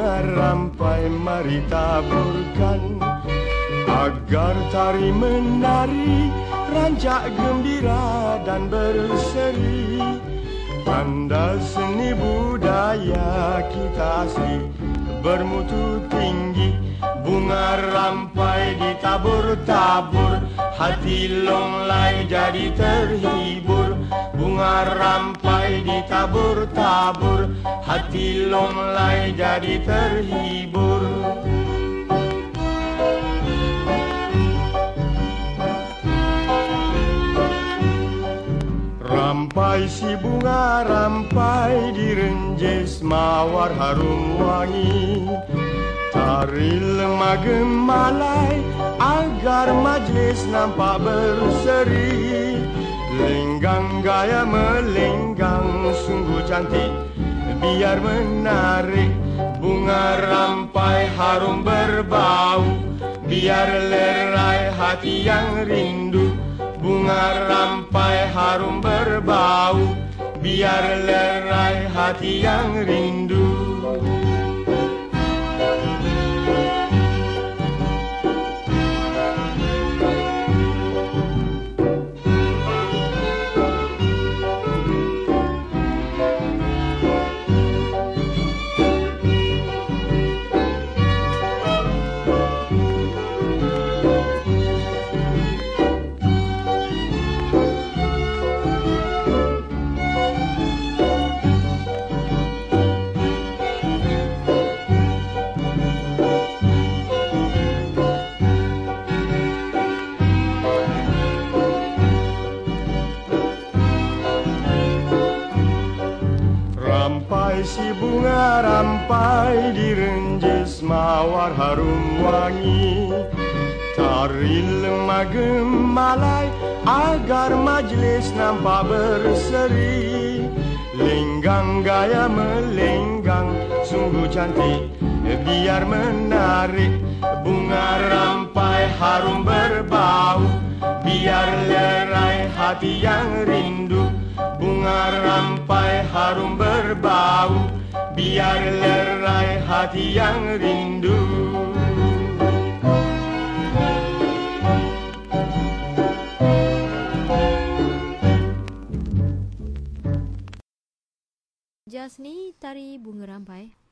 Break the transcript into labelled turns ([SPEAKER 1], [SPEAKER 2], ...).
[SPEAKER 1] bunga rampai mari taburkan, agar tari menari rancak gembira dan berseri. Tanda seni budaya kita asli bermutu tinggi. Bunga rampai ditabur-tabur, hati longlai jadi terhibur. Bunga rampai ditabur-tabur, hati longlai jadi terhibur. Rampai si bunga rampai direnjes mawar harum wangi. Tari lemah gemalai agar majlis nampak berseri. Lenggang gaya melenggang sungguh cantik biar menarik. Bunga rampai harum berbau biar lerai hati yang rindu. Bunga rampai harum berbau biar lerai hati yang rindu. Rampai si bunga rampai direnjes mawar harum wangi. Tari lemah gemalai agar majlis nampak berseri. Lenggang gaya melenggang sungguh cantik biar menarik. Bunga rampai harum berbau biar lerai hati yang rindu. Bunga rampai harum berbau biar lerai hati yang rindu.
[SPEAKER 2] Jasni tari bunga rampai.